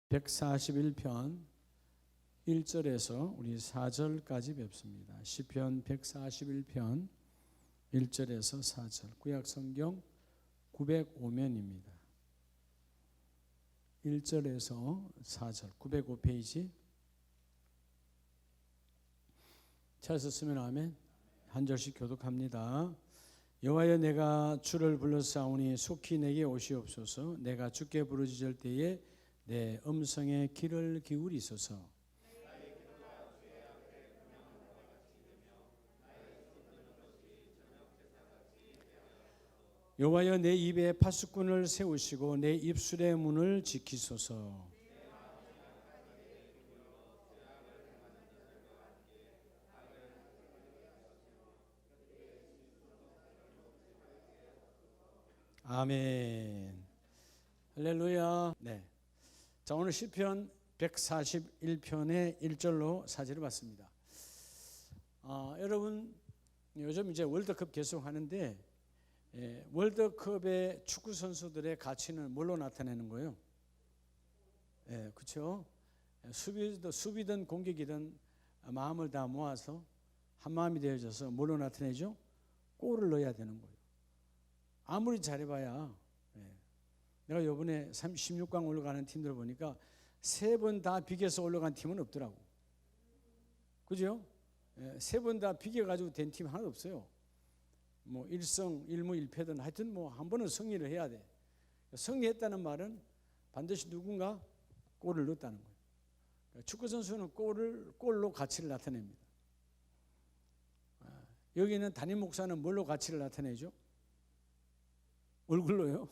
141편 1절에서 우리 4절까지 뵙습니다. 시편 141편 1절에서 4절, 구약성경 905면입니다. 1절에서 4절, 905페이지. 찾으셨으면 아멘. 한 절씩 교독합니다. 여호와여, 내가 주를 불러싸우니 속히 내게 오시옵소서. 내가 주께 부르짖을 때에 내 음성에 귀를 기울이소서. 여호와여, 내 입에 파수꾼을 세우시고 내 입술의 문을 지키소서. 아멘. 할렐루야. 네. 자, 오늘 시편 141편의 1절로 4절을 봤습니다. 여러분, 요즘 이제 월드컵 계속 하는데 월드컵의 축구 선수들의 가치는 뭘로 나타내는 거예요? 그렇죠? 수비든 공격이든 마음을 다 모아서 한 마음이 되어져서 뭘로 나타내죠? 골을 넣어야 되는 거예요. 아무리 잘해봐야. 내가 이번에 16강 올라가는 팀들 보니까 3번 다 비겨서 올라간 팀은 없더라고. 그죠? 3번 다 비겨가지고 된 팀 하나도 없어요. 뭐 1승 1무 1패든 하여튼 뭐 한 번은 승리를 해야 돼. 승리했다는 말은 반드시 누군가 골을 넣었다는 거예요. 축구 선수는 골로 가치를 나타냅니다. 여기는 담임 목사는 뭘로 가치를 나타내죠? 얼굴로요?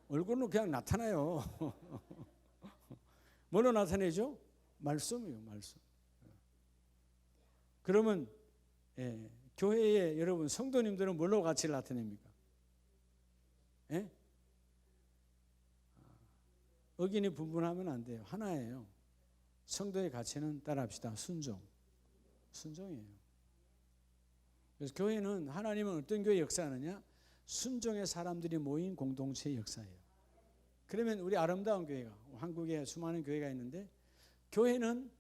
얼굴로 그냥 나타나요. 뭘로 나타내죠? 말씀이요, 말씀. 그러면 교회에 여러분 성도님들은 뭘로 가치를 나타냅니까? 의견이 분분하면 안 돼요. 하나예요. 성도의 가치는 따라합시다. 순종이에요. 그래서 교회는, 하나님은 어떤 교회 역사하느냐? 순종의 사람들이 모인 공동체의 역사예요. 그러면 우리 아름다운 교회가, 한국에 수많은 교회가 있는데, 교회는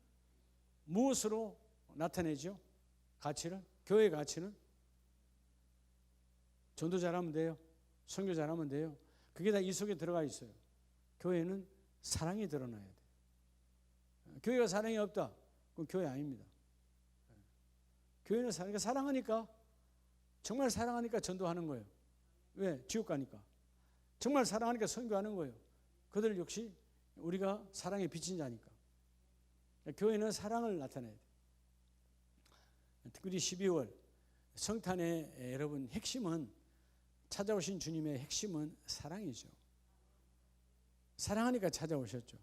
무엇으로 나타내죠? 가치를? 교회의 가치는? 전도 잘하면 돼요. 선교 잘하면 돼요. 그게 다 이 속에 들어가 있어요. 교회는 사랑이 드러나야 돼요. 교회가 사랑이 없다? 그건 교회 아닙니다. 교회는 사랑하니까, 정말 사랑하니까 전도하는 거예요. 왜? 지옥 가니까. 정말 사랑하니까 선교하는 거예요. 그들 역시 우리가 사랑에 비친 자니까. 교회는 사랑을 나타내야 돼요. 특별히 12월 성탄의 여러분 핵심은, 찾아오신 주님의 핵심은 사랑이죠. 사랑하니까 찾아오셨죠.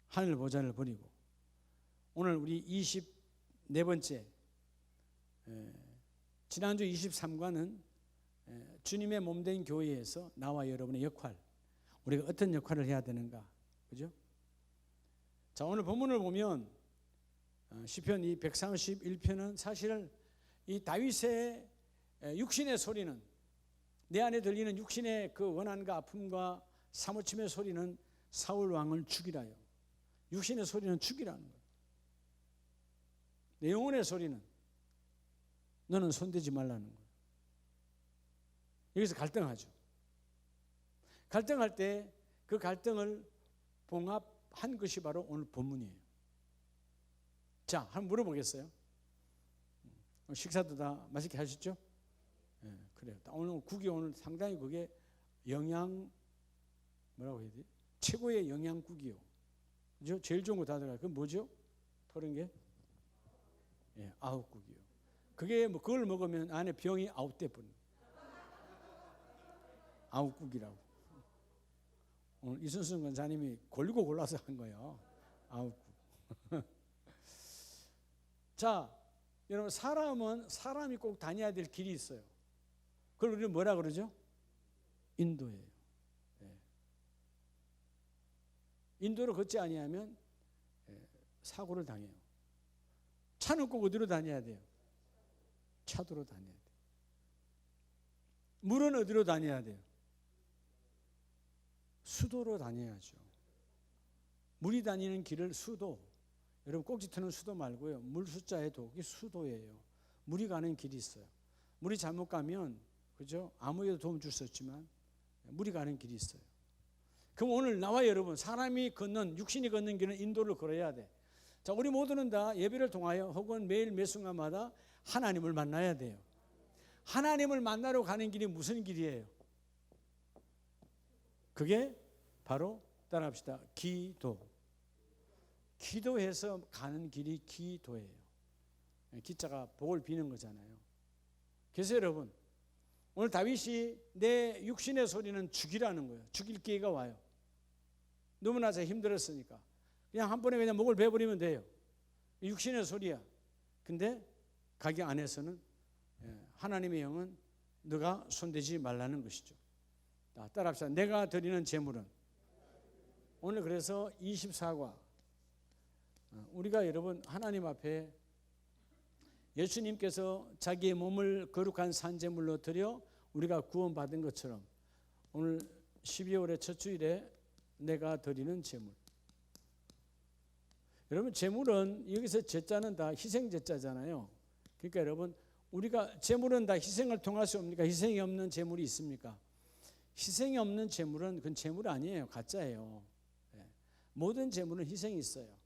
하늘 보좌를 버리고. 오늘 우리 24번째, 지난주 23과는 주님의 몸된 교회에서 나와 여러분의 역할, 우리가 어떤 역할을 해야 되는가, 그죠? 자, 오늘 본문을 보면 시편 이 131편은 사실 이 다윗의 육신의 소리는, 내 안에 들리는 육신의 그 원한과 아픔과 사무침의 소리는 사울 왕을 죽이라요. 육신의 소리는 죽이라는 거예요. 내 영혼의 소리는 너는 손대지 말라는 거예요. 여기서 갈등하죠. 갈등할 때 그 갈등을 봉합한 것이 바로 오늘 본문이에요. 자, 한번 물어보겠어요. 식사도 다 맛있게 하셨죠? 그래요. 오늘 국이 오늘 상당히 그게 뭐라고 해야 돼? 최고의 영양국이요. 그죠? 제일 좋은 거 다 들어가요. 그건 뭐죠? 토른 게? 아욱국이요. 그게 뭐 그걸 먹으면 안에 병이 아웃돼 버려요. 아욱국이라고. 오늘 이순순 권사님이 골고 골라서 한 거예요. 아욱국. 자, 여러분, 사람이 꼭 다녀야 될 길이 있어요. 그걸 우리는 뭐라 그러죠? 인도예요. 인도를 걷지 아니하면 사고를 당해요. 차는 꼭 어디로 다녀야 돼요? 차도로 다녀야 돼요. 물은 어디로 다녀야 돼요? 수도로 다녀야죠. 물이 다니는 길을 수도, 여러분 꼭지 트는 수도 말고요, 물 숫자의 도, 그게 수도예요. 물이 가는 길이 있어요. 물이 잘못 가면, 그죠? 아무에도 도움 줄 수 없지만 물이 가는 길이 있어요. 그럼 오늘 나와 여러분, 사람이 걷는, 육신이 걷는 길은 인도를 걸어야 돼. 자, 우리 모두는 다 예배를 통하여 혹은 매일 매 순간마다 하나님을 만나야 돼요. 하나님을 만나러 가는 길이 무슨 길이에요? 그게 바로 따라합시다. 기도. 기도해서 가는 길이 기도예요. 기자가 복을 비는 거잖아요. 그래서 여러분, 오늘 다윗이 내 육신의 소리는 죽이라는 거예요. 죽일 기회가 와요. 너무나 제가 힘들었으니까 그냥 한 번에 그냥 목을 베버리면 돼요. 육신의 소리야. 근데 가기 안에서는 하나님의 영은 너가 손대지 말라는 것이죠. 따라합시다. 내가 드리는 제물은, 오늘 그래서 24과 우리가 여러분 하나님 앞에 예수님께서 자기의 몸을 거룩한 산제물로 드려 우리가 구원받은 것처럼 오늘 12월의 첫 주일에 내가 드리는 제물. 여러분 제물은 여기서 제자는 다 희생 제자잖아요. 그러니까 여러분 우리가 제물은 다 희생을 통할 수 없습니까? 희생이 없는 제물이 있습니까? 희생이 없는 제물은 그건 제물 아니에요. 가짜예요. 모든 제물은 희생이 있어요.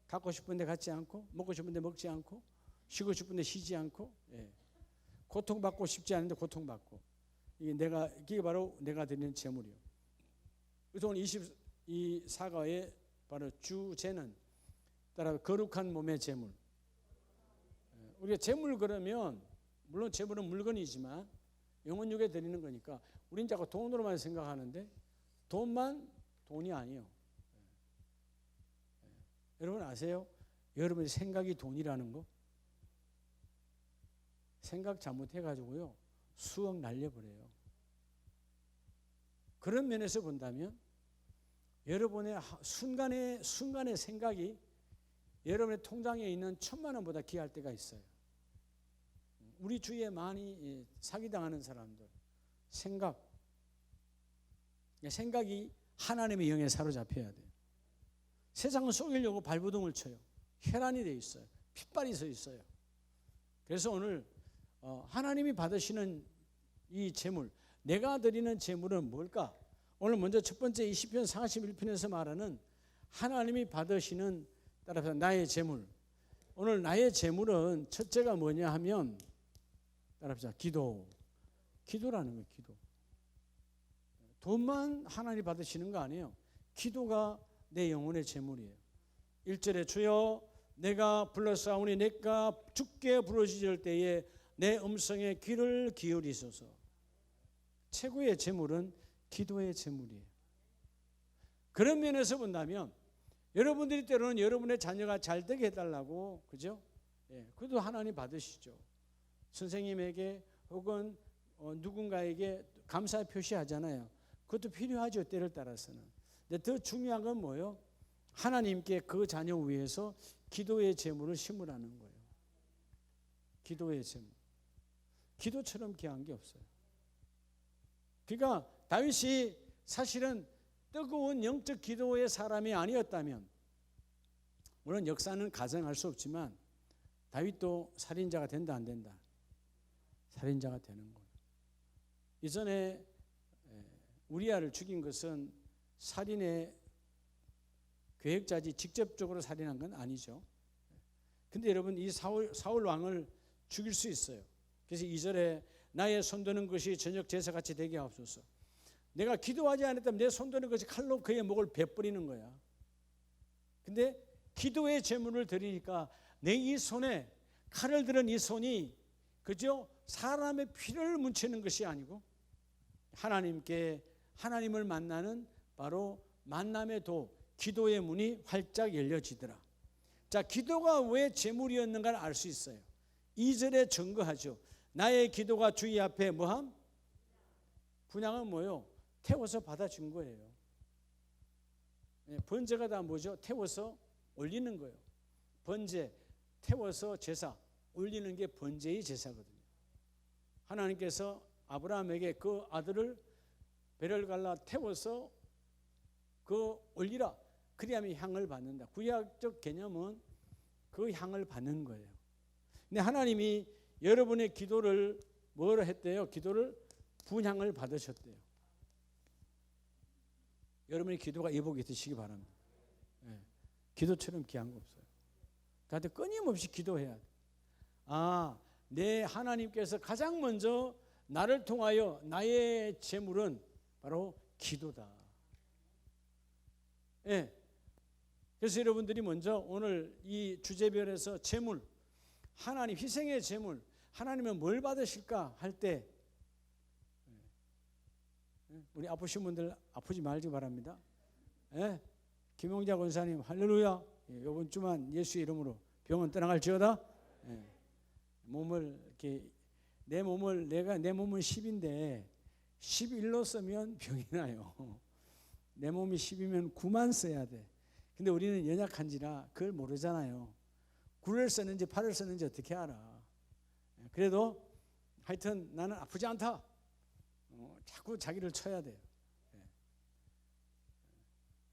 갖고 싶은데 갖지 않고, 먹고 싶은데 먹지 않고, 쉬고 싶은데 쉬지 않고, 고통받고 싶지 않은데 고통받고, 이게 바로 내가 드리는 제물이요. 그래서 오늘 24가의 바로 주제는 따라 거룩한 몸의 제물. 우리가 제물 그러면 물론 제물은 물건이지만 영혼육에 드리는 거니까 우린 자꾸 돈으로만 생각하는데 돈만 돈이 아니에요. 여러분 아세요? 여러분의 생각이 돈이라는 거? 생각 잘못해가지고요 수억 날려버려요. 그런 면에서 본다면 여러분의 순간의 생각이 여러분의 통장에 있는 1,000만 원보다 귀할 때가 있어요. 우리 주위에 많이 사기당하는 사람들, 생각이 하나님의 영에 사로잡혀야 돼요. 세상은 속이려고 발버둥을 쳐요. 혈안이 돼 있어요. 핏발이 서 있어요. 그래서 오늘 하나님이 받으시는 이 제물, 내가 드리는 제물은 뭘까? 오늘 먼저 첫 번째 이 시편 41편에서 말하는 하나님이 받으시는 따라서 나의 제물. 오늘 나의 제물은 첫째가 뭐냐 하면 따라합시다. 기도라는 거예요. 기도. 돈만 하나님 받으시는 거 아니에요. 기도가 내 영혼의 제물이에요. 1절에 주여 내가 불러싸우니 내가 주께 부르짖을 때에 내 음성에 귀를 기울이소서. 최고의 제물은 기도의 제물이에요. 그런 면에서 본다면 여러분들이 때로는 여러분의 자녀가 잘 되게 해달라고, 그죠? 그것도 하나님 받으시죠. 선생님에게 혹은 누군가에게 감사 표시하잖아요. 그것도 필요하죠. 때를 따라서는. 근데 더 중요한 건 뭐예요? 하나님께 그 자녀 위해서 기도의 제물을 심으라는 거예요. 기도의 제물. 기도처럼 귀한 게 없어요. 그러니까 다윗이 사실은 뜨거운 영적 기도의 사람이 아니었다면, 물론 역사는 가정할 수 없지만 다윗도 살인자가 된다 안 된다? 살인자가 되는 거예요. 이전에 우리아를 죽인 것은 살인의 계획자지 직접적으로 살인한 건 아니죠. 근데 여러분 이 사울 왕을 죽일 수 있어요. 그래서 2절에 나의 손드는 것이 저녁 제사같이 되게 하옵소서. 내가 기도하지 않았다면 내 손드는 것이 칼로 그의 목을 베뿌리는 거야. 근데 기도의 제물을 드리니까 내 이 손에 칼을 들은 이 손이 그저 사람의 피를 뭉치는 것이 아니고 하나님께 하나님을 만나는 바로 만남의 도, 기도의 문이 활짝 열려지더라. 자, 기도가 왜 제물이었는가를 알 수 있어요. 2절에 증거하죠. 나의 기도가 주의 앞에 뭐함? 분향은 뭐요? 태워서 받아준 거예요. 번제가 다 뭐죠? 태워서 올리는 거예요. 번제, 태워서 제사, 올리는 게 번제의 제사거든요. 하나님께서 아브라함에게 그 아들을 배를 갈라 태워서 그 올리라. 그리하면 향을 받는다. 구약적 개념은 그 향을 받는 거예요. 근데 하나님이 여러분의 기도를 뭐로 했대요? 기도를 분향을 받으셨대요. 여러분의 기도가 예복이 되시기 바랍니다. 네. 기도처럼 귀한 거 없어요. 다들 끊임없이 기도해야 돼. 아, 내 하나님께서 가장 먼저 나를 통하여 나의 재물은 바로 기도다. 예. 그래서 여러분들이 먼저 오늘 이 주제별에서 재물, 하나님 희생의 재물, 하나님은 뭘 받으실까 할 때 우리 아프신 분들 아프지 말기 바랍니다. 예? 김용자 권사님 할렐루야. 이번 주만 예수의 이름으로 병은 떠나갈지어다. 예. 몸을 이렇게 내 몸은 10인데 11로 쓰면 병이 나요. 내 몸이 10이면 9만 써야 돼. 근데 우리는 연약한지라 그걸 모르잖아요. 9를 썼는지 8을 썼는지 어떻게 알아. 그래도 하여튼 나는 아프지 않다. 자꾸 자기를 쳐야 돼요.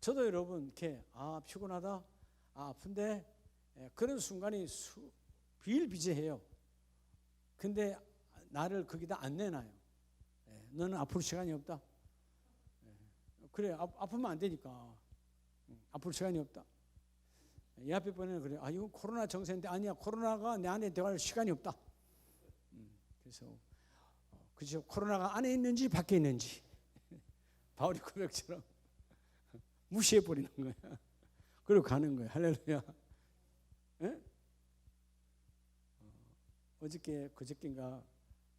저도 여러분 이렇게 피곤하다, 아픈데 그런 순간이 비일비재해요. 근데 나를 거기다 안 내놔요. 너는 아플 시간이 없다. 그래, 아프면 안 되니까. 아플 시간이 없다. 이 앞에 번에는 그래. 이건 코로나 정세인데 아니야. 코로나가 내 안에 들어갈 시간이 없다. 그래서 그죠? 코로나가 안에 있는지 밖에 있는지 바울이 고백처럼 무시해 버리는 거야. 그리고 가는 거야. 할렐루야. 예? 어저께 그저께인가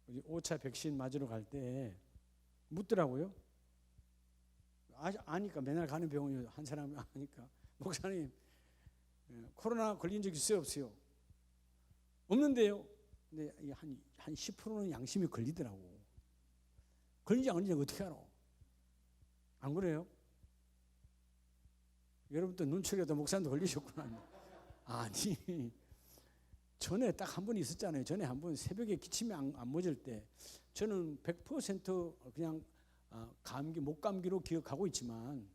우리 5차 백신 맞으러 갈 때 묻더라고요. 아니까 맨날 가는 병원이 한 사람이 아니까 목사님 코로나 걸린 적 있어요 없어요? 없는데요. 근데 한 10%는 양심이 걸리더라고. 걸리지 않은지 어떻게 알아? 안 그래요? 여러분도 눈치라도 목사님도 걸리셨구나. 아니 전에 딱 한 번 있었잖아요. 전에 한 번 새벽에 기침이 안 멎을 때 저는 100% 그냥 감기, 목감기로 기억하고 있지만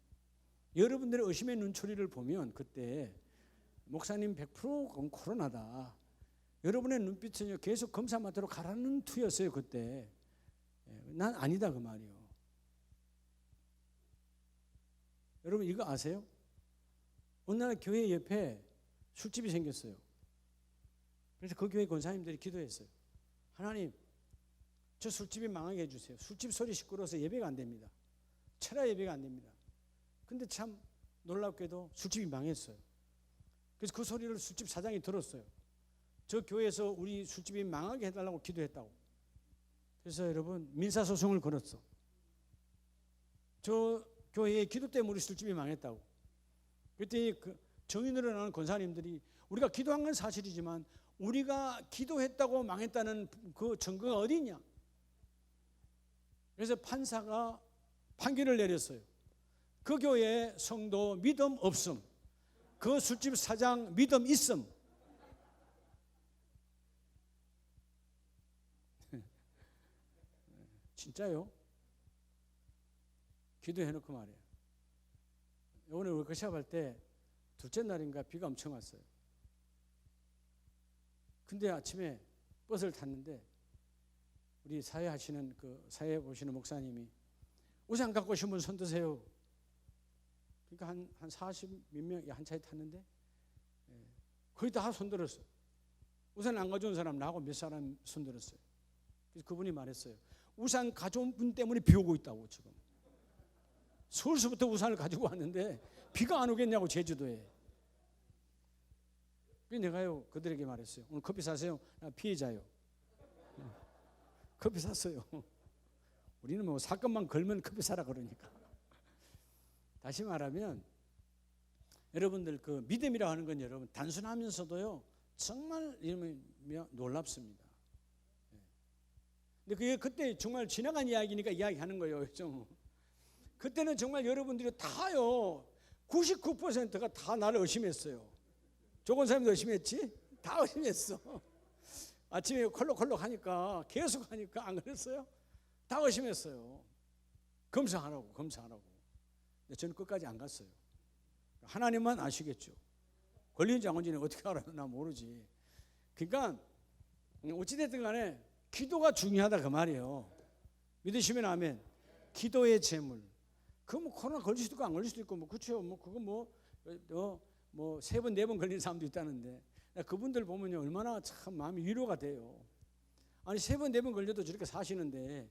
여러분들의 의심의 눈초리를 보면 그때 목사님 100% 코로나다. 여러분의 눈빛은 계속 검사 맡으러 가라는 투였어요 그때. 난 아니다 그 말이요. 여러분 이거 아세요? 어느 날 교회 옆에 술집이 생겼어요. 그래서 그 교회 권사님들이 기도했어요. 하나님 저 술집이 망하게 해주세요. 술집 소리 시끄러워서 예배가 안 됩니다. 철야 예배가 안 됩니다. 근데 참 놀랍게도 술집이 망했어요. 그래서 그 소리를 술집 사장이 들었어요. 저 교회에서 우리 술집이 망하게 해달라고 기도했다고. 그래서 여러분 민사소송을 걸었어. 저 교회의 기도 때문에 우리 술집이 망했다고. 그랬더니 그 정인으로 나오는 권사님들이 우리가 기도한 건 사실이지만 우리가 기도했다고 망했다는 그 증거가 어디 있냐. 그래서 판사가 판결을 내렸어요. 그 교회 성도 믿음 없음, 그 술집 사장 믿음 있음. 진짜요? 기도해놓고 말이에요. 오늘 워크숍 할 때 둘째 날인가 비가 엄청 왔어요. 근데 아침에 버스를 탔는데 우리 사회하시는 그 사회 보시는 목사님이 우산 갖고 오신 분 손 드세요. 그러니까 한 40 몇 명이 한 차에 탔는데 거의 다 손 들었어요. 우산 안 가져온 사람 나하고 몇 사람 손 들었어요. 그래서 그분이 말했어요. 우산 가져온 분 때문에 비 오고 있다고 지금. 서울서부터 우산을 가지고 왔는데 비가 안 오겠냐고 제주도에. 그래서 내가요 그들에게 말했어요. 오늘 커피 사세요. 나 피해자요. 커피 샀어요. 우리는 뭐 사건만 걸면 커피 사라 그러니까. 다시 말하면 여러분들 그 믿음이라 하는 건 여러분 단순하면서도요 정말 놀랍습니다. 근데 그게 그때 정말 지나간 이야기니까 이야기하는 거예요. 좀. 그때는 정말 여러분들이 다요 99%가 다 나를 의심했어요. 조건 사람도 의심했지? 다 의심했어. 아침에 콜록콜록 하니까 계속 하니까 안 그랬어요? 다 의심했어요. 검사하라고. 근데 저는 끝까지 안 갔어요. 하나님만 아시겠죠. 걸리는지 안 걸리는지 어떻게 알아요? 나 모르지. 그러니까 어찌됐든 간에 기도가 중요하다 그 말이에요. 믿으시면 아멘. 기도의 재물. 그거 뭐 코로나 걸릴 수도 있고 안 걸릴 수도 있고 뭐 그렇죠. 뭐 그거 뭐 3번 4번 걸리는 사람도 있다는데 그분들 보면요 얼마나 참 마음이 위로가 돼요. 아니 3번 4번 걸려도 저렇게 사시는데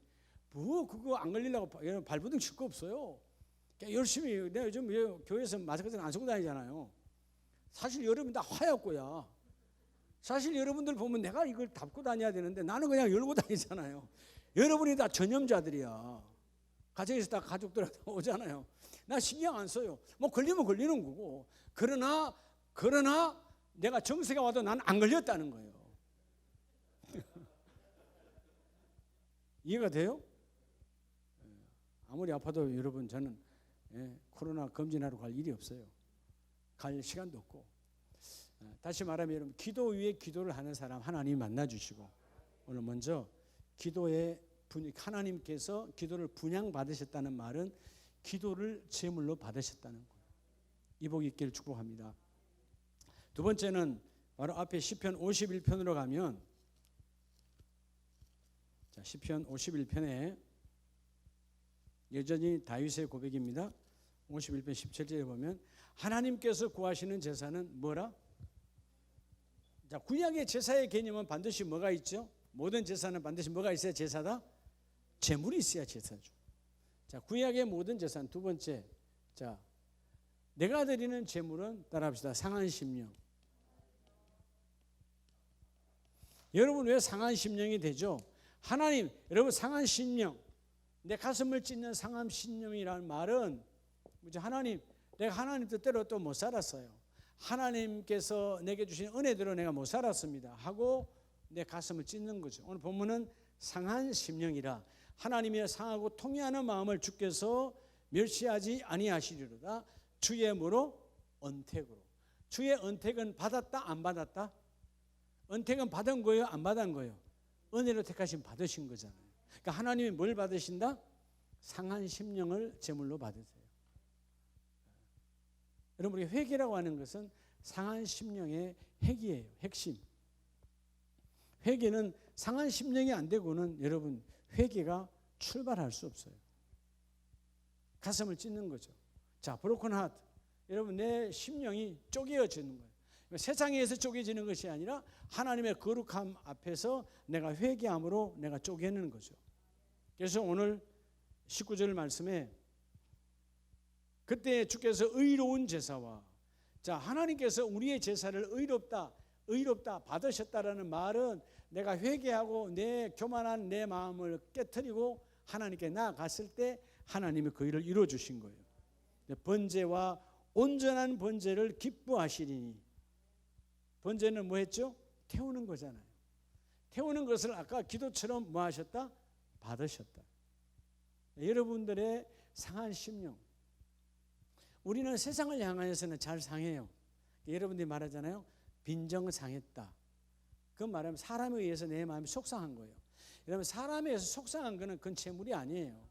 뭐 그거 안 걸리려고 여러분 발버둥 칠 거 없어요. 열심히 내가 요즘 교회에서 마스크 안 쓰고 다니잖아요. 사실 여러분 다 화약고야. 사실 여러분들 보면 내가 이걸 닫고 다녀야 되는데 나는 그냥 열고 다니잖아요. 여러분이 다 전염자들이야. 가정에서 다 가족들 오잖아요. 나 신경 안 써요. 뭐 걸리면 걸리는 거고. 그러나 내가 정세가 와도 나는 안 걸렸다는 거예요. 이해가 돼요? 아무리 아파도 여러분 저는 코로나 검진하러 갈 일이 없어요. 갈 시간도 없고. 다시 말하면 여러분 기도 위에 기도를 하는 사람 하나님이 만나주시고 오늘 먼저 기도의 하나님께서 기도를 분양받으셨다는 말은 기도를 제물로 받으셨다는 거예요. 이 복 있기를 축복합니다. 두 번째는 바로 앞에 시편 51편으로 가면 자, 시편 51편에 여전히 다윗의 고백입니다. 51편 17절에 보면 하나님께서 구하시는 제사는 뭐라? 자, 구약의 제사의 개념은 반드시 뭐가 있죠? 모든 제사는 반드시 뭐가 있어야 제사다? 제물이 있어야 제사죠. 자, 구약의 모든 제사는 두 번째. 자, 내가 드리는 제물은 따라합시다. 상한 심령. 여러분 왜 상한 심령이 되죠? 하나님, 여러분 상한 심령. 내 가슴을 찢는 상한 심령이라는 말은 하나님, 내가 하나님 뜻대로 또 못 살았어요. 하나님께서 내게 주신 은혜대로 내가 못 살았습니다 하고 내 가슴을 찢는 거죠. 오늘 본문은 상한 심령이라 하나님의 상하고 통회하는 마음을 주께서 멸시하지 아니하시리로다. 주의 뭐로? 언택으로. 주의 언택은 받았다 안 받았다? 언택은 받은 거예요 안 받은 거예요? 은혜로 택하신 받으신 거잖아요. 그러니까 하나님이 뭘 받으신다? 상한 심령을 제물로 받으세요. 여러분 우리 회개라고 하는 것은 상한 심령의 핵이에요. 핵심. 회개는 상한 심령이 안 되고는 여러분 회개가 출발할 수 없어요. 가슴을 찢는 거죠. 자, 브로큰 하트. 여러분 내 심령이 쪼개어지는 거예요. 세상에서 쪼개지는 것이 아니라 하나님의 거룩함 앞에서 내가 회개함으로 내가 쪼개는 거죠. 그래서 오늘 19절 말씀에 그때 주께서 의로운 제사와 자 하나님께서 우리의 제사를 의롭다 받으셨다라는 말은 내가 회개하고 내 교만한 내 마음을 깨트리고 하나님께 나아갔을 때 하나님이 그 일을 이루어 주신 거예요. 번제와 온전한 번제를 기뻐하시리니 번제는 뭐 했죠? 태우는 거잖아요. 태우는 것을 아까 기도처럼 뭐 하셨다? 받으셨다. 여러분들의 상한 심령 우리는 세상을 향하여서는 잘 상해요. 여러분들이 말하잖아요. 빈정상했다. 그 말하면 사람에 의해서 내 마음이 속상한 거예요. 여러분 사람에 의해서 속상한 거는 그건 재물이 아니에요.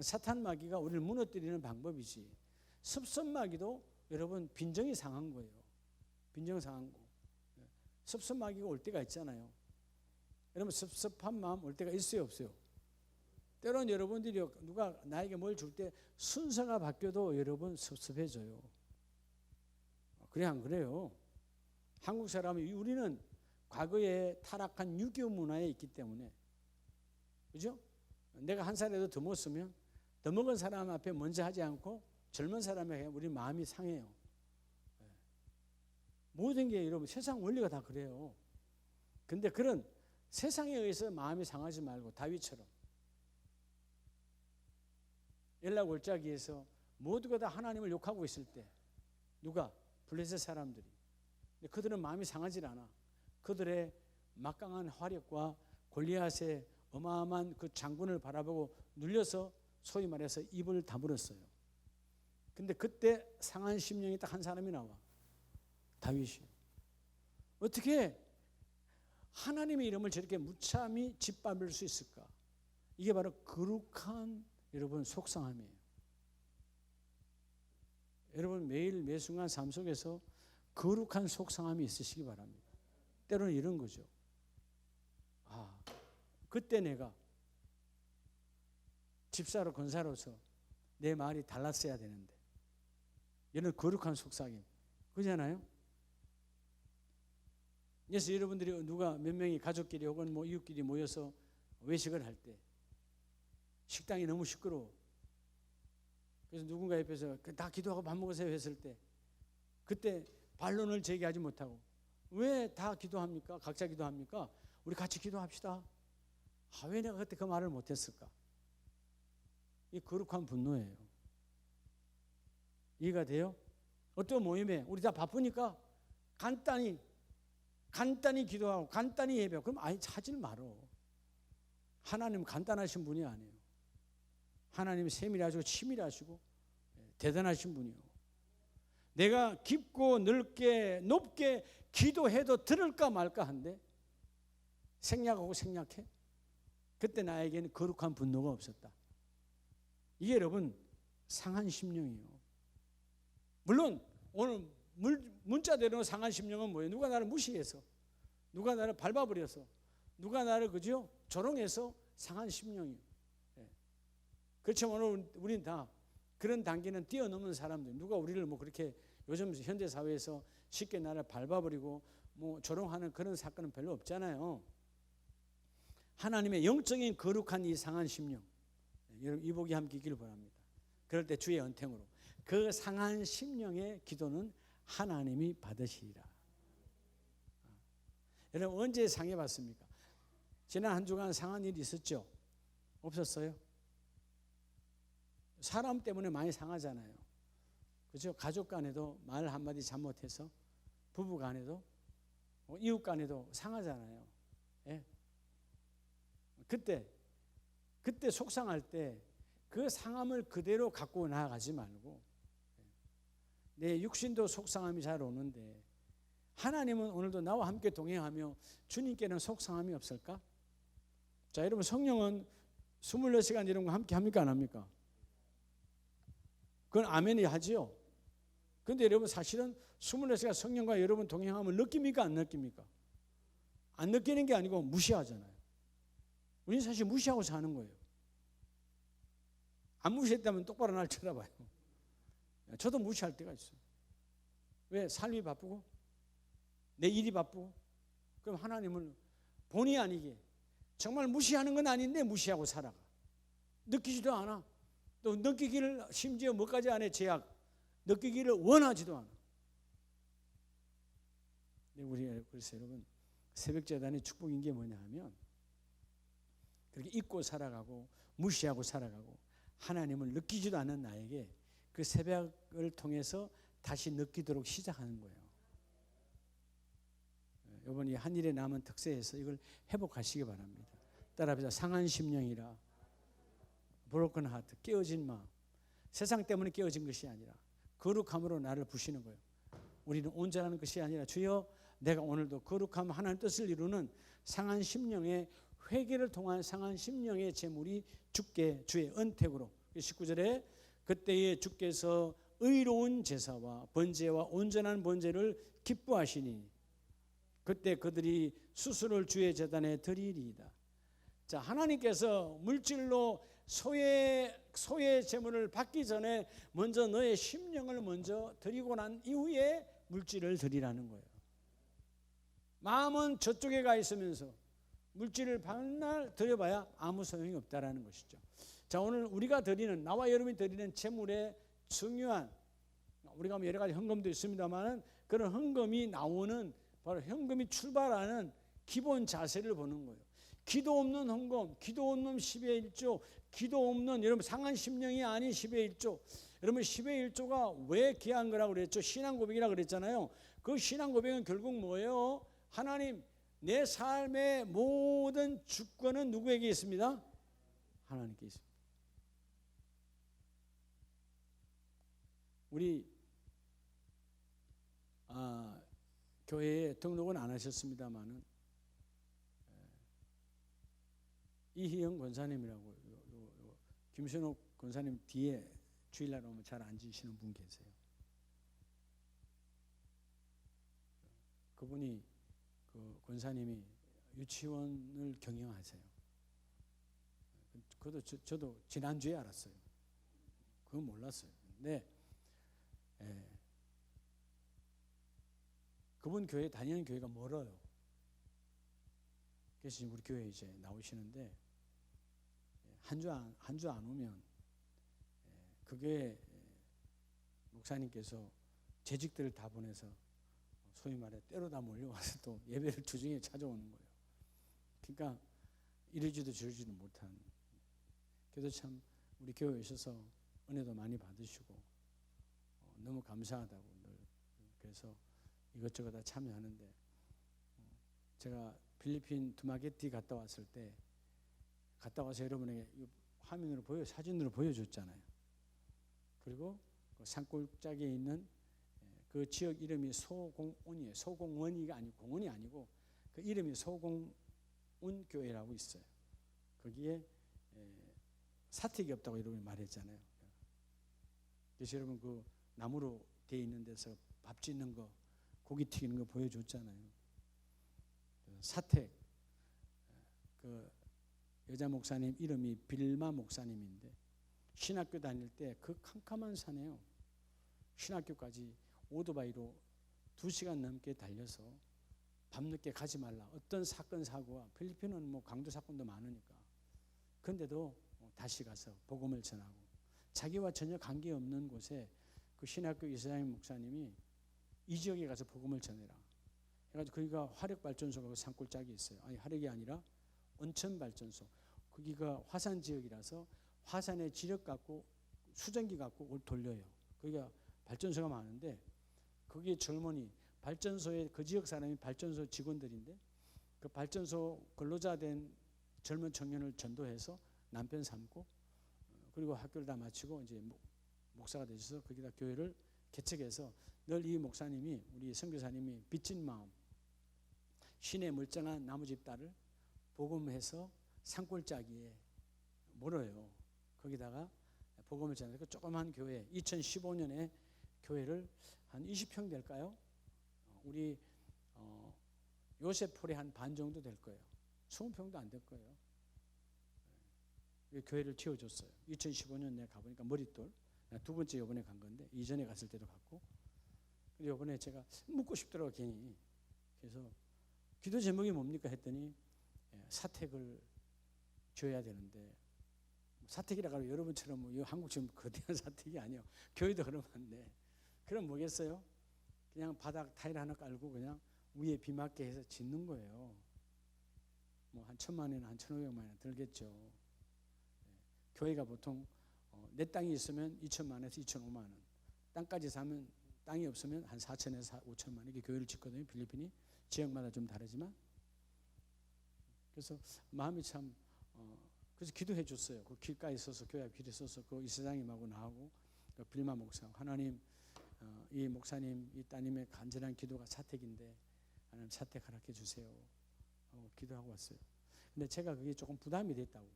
사탄 마귀가 우리를 무너뜨리는 방법이지. 섭섭마귀도 여러분 빈정이 상한 거예요. 빈정 상한 거. 섭섭마귀가 올 때가 있잖아요. 여러분 섭섭한 마음 올 때가 있어요 없어요? 때로는 여러분들이 누가 나에게 뭘 줄 때 순서가 바뀌어도 여러분 섭섭해져요. 그래 안 그래요? 한국 사람이 우리는 과거에 타락한 유교 문화에 있기 때문에 그죠? 내가 한 살에도 더 먹었으면 더 먹은 사람 앞에 먼저 하지 않고 젊은 사람에게 우리 마음이 상해요. 모든 게 여러분 세상 원리가 다 그래요. 근데 그런 세상에 의해서 마음이 상하지 말고 다윗처럼 연락 올짜기에서 모두가 다 하나님을 욕하고 있을 때 누가? 블레셋 사람들이. 근데 그들은 마음이 상하지 않아. 그들의 막강한 화력과 골리앗의 어마어마한 그 장군을 바라보고 눌려서 소위 말해서 입을 다물었어요. 근데 그때 상한 심령이 딱 한 사람이 나와. 다윗이요. 어떻게 하나님의 이름을 저렇게 무참히 짓밟을 수 있을까? 이게 바로 거룩한 여러분 속상함이에요. 여러분 매일 매 순간 삶 속에서 거룩한 속상함이 있으시기 바랍니다. 때로는 이런 거죠. 그때 내가 집사로 권사로서 내 말이 달랐어야 되는데, 이런 거룩한 속삭임, 그렇잖아요? 그래서 여러분들이 누가 몇 명이 가족끼리 혹은 뭐 이웃끼리 모여서 외식을 할 때 식당이 너무 시끄러워. 그래서 누군가 옆에서 다 기도하고 밥 먹으세요 했을 때, 그때 반론을 제기하지 못하고, 왜 다 기도합니까? 각자 기도합니까? 우리 같이 기도합시다. 왜 내가 그때 그 말을 못했을까? 이 거룩한 분노예요. 이해가 돼요? 어떤 모임에 우리 다 바쁘니까 간단히 기도하고 간단히 예배하고, 그럼 아예 찾을 말어. 하나님은 간단하신 분이 아니에요. 하나님은 세밀하시고 치밀하시고 대단하신 분이요. 내가 깊고 넓게 높게 기도해도 들을까 말까 한데 생략하고 생략해? 그때 나에게는 거룩한 분노가 없었다. 이게 여러분 상한 심령이에요. 물론 오늘 문자대로 상한 심령은 뭐예요? 누가 나를 무시해서, 누가 나를 밟아버려서, 누가 나를 그죠? 조롱해서 상한 심령이에요. 그렇지만 오늘 우리는 다 그런 단계는 뛰어넘는 사람들, 누가 우리를 뭐 그렇게 요즘 현대 사회에서 쉽게 나를 밟아버리고 뭐 조롱하는 그런 사건은 별로 없잖아요. 하나님의 영적인 거룩한 이 상한 심령, 여러분 이복이 함께 있기를 바랍니다. 그럴 때 주의 은총으로 그 상한 심령의 기도는 하나님이 받으시리라. 여러분 언제 상해봤습니까? 지난 한 주간 상한 일이 있었죠? 없었어요? 사람 때문에 많이 상하잖아요. 그렇죠? 가족 간에도 말 한마디 잘못해서, 부부 간에도, 이웃 간에도 상하잖아요. 예? 그때 속상할 때 그 상함을 그대로 갖고 나아가지 말고, 내 육신도 속상함이 잘 오는데 하나님은 오늘도 나와 함께 동행하며 주님께는 속상함이 없을까? 자, 여러분 성령은 24시간 이런 거 함께 합니까 안 합니까? 그건 아멘이 하지요. 그런데 여러분 사실은 24시간 성령과 여러분 동행함을 느낍니까 안 느낍니까? 안 느끼는 게 아니고 무시하잖아요. 우리는 사실 무시하고 사는 거예요. 안 무시했다면 똑바로 날 쳐다봐요. 저도 무시할 때가 있어요. 왜? 삶이 바쁘고 내 일이 바쁘고. 그럼 하나님을 본의 아니게 정말 무시하는 건 아닌데 무시하고 살아가. 느끼지도 않아. 또 느끼기를, 심지어 뭐까지 안 해? 제약. 느끼기를 원하지도 않아. 그래서 여러분 새벽제단의 축복인 게 뭐냐 하면, 그렇게 잊고 살아가고 무시하고 살아가고 하나님을 느끼지도 않는 나에게 그 새벽을 통해서 다시 느끼도록 시작하는 거예요. 이번이 한 일에 남은 특세에서 이걸 회복하시기 바랍니다. 따라합시다. 상한 심령이라, 브로큰 하트, 깨어진 마음. 세상 때문에 깨어진 것이 아니라 거룩함으로 나를 부시는 거예요. 우리는 온전한 것이 아니라 주여 내가 오늘도 거룩함 하나님 뜻을 이루는 상한 심령의 회개를 통한 상한 심령의 제물이 주께 주의 은택으로. 19절에 그때에 주께서 의로운 제사와 번제와 온전한 번제를 기뻐하시니 그때 그들이 수수를 주의 제단에 드리리이다. 자, 하나님께서 물질로 소의 제물을 받기 전에 먼저 너의 심령을 먼저 드리고 난 이후에 물질을 드리라는 거예요. 마음은 저쪽에 가 있으면서 물질을 반날 드려봐야 아무 소용이 없다라는 것이죠. 자, 오늘 우리가 드리는, 나와 여러분이 드리는 제물의 중요한, 우리가 여러 가지 헌금도 있습니다만 그런 헌금이 나오는, 바로 헌금이 출발하는 기본 자세를 보는 거예요. 기도 없는 헌금, 기도 없는 10의 1조, 기도 없는 여러분 상한 심령이 아닌 10의 1조. 여러분 10의 1조가 왜 귀한 거라고 그랬죠? 신앙 고백이라고 그랬잖아요. 그 신앙 고백은 결국 뭐예요? 하나님, 내 삶의 모든 주권은 누구에게 있습니다? 하나님께 있습니다. 우리 교회에 등록은 안 하셨습니다만은 이희영 권사님이라고 김순옥 권사님 뒤에 주일날 오면 잘 앉으시는 분 계세요. 그분이 그 권사님이 유치원을 경영하세요. 그것도 저도 지난주에 알았어요. 그건 몰랐어요. 근데 그분 교회 다니는 교회가 멀어요. 그래서 우리 교회 이제 나오시는데 한 주 안 오면 그 교회 목사님께서 재직들을 다 보내서 소위 말해 때로 다 몰려와서 또 예배를 주중에 찾아오는 거예요. 그러니까 이러지도 저러지도 못한. 그래도 참 우리 교회에 오셔서 은혜도 많이 받으시고 너무 감사하다고 늘 그래서 이것저것 다 참여하는데 제가 필리핀 두마게티 갔다 왔을 때 갔다 와서 여러분에게 화면으로 사진으로 보여줬잖아요. 그리고 그 산골짜기에 있는 그 지역 이름이 소공운이에요. 소공원이가 아니고 공원이 아니고 그 이름이 소공운 교회라고 있어요. 거기에 사택이 없다고 여러분이 말했잖아요. 그래서 여러분 그 나무로 되어 있는 데서 밥 짓는 거, 고기 튀기는 거 보여줬잖아요. 사택 그 여자 목사님 이름이 빌마 목사님인데 신학교 다닐 때 그 캄캄한 산에요. 신학교까지 오토바이로 2시간 넘게 달려서 밤늦게 가지 말라. 어떤 사건 사고와 필리핀은 뭐 강도 사건도 많으니까. 그런데도 다시 가서 복음을 전하고 자기와 전혀 관계없는 곳에 그 신학교 이사장 목사님이 이 지역에 가서 복음을 전해라. 해가지고 거기가 화력발전소가 그 산골짜기에 있어요. 아니 화력이 아니라 온천발전소. 거기가 화산 지역이라서 화산에 지력 갖고 수전기 갖고 돌려요. 거기가 발전소가 많은데 거기에 젊은이 발전소에 그 지역 사람이 발전소 직원들인데 그 발전소 근로자 된 젊은 청년을 전도해서 남편 삼고 그리고 학교를 다 마치고 이제 목사가 되셔서 거기다 교회를 개척해서 늘 이 목사님이 우리 선교사님이 빚진 마음 신의 멀쩡한 나무집 딸을 복음해서 산골짜기에 멀어요. 거기다가 복음을 전해서 조그만 교회 2015년에 교회를 한 20평 될까요? 우리 요셉홀의 한 반 정도 될 거예요. 20평도 안 될 거예요. 교회를 채워줬어요. 2015년 내가 가보니까 머릿돌. 두 번째 이번에 간 건데 이전에 갔을 때도 갔고 이번에 제가 묻고 싶더라고요. 괜히. 그래서 기도 제목이 뭡니까 했더니 사택을 줘야 되는데 사택이라고 하면 여러분처럼 뭐 한국처럼 거대한 사택이 아니에요. 교회도 그러는데 그럼 뭐겠어요? 그냥 바닥 타일 하나 깔고 그냥 위에 비 맞게 해서 짓는 거예요. 뭐 한 1,000만 원, 한 1,500만 원 들겠죠. 교회가 보통 내 땅이 있으면 2,000만 원에서 2,500만 원, 땅까지 사면 땅이 없으면 한 4,000에서 5,000만 원 이렇게 교회를 짓거든요. 필리핀이 지역마다 좀 다르지만 그래서 마음이 참 그래서 기도해 줬어요. 그 길가에 있어서 교회 앞 길에 있어서 그 이사장님하고 나하고 그 빌마 목사 하나님 이 목사님 이 따님의 간절한 기도가 사택인데 하나님 사택 허락해 주세요 하고 기도하고 왔어요. 근데 제가 그게 조금 부담이 됐다고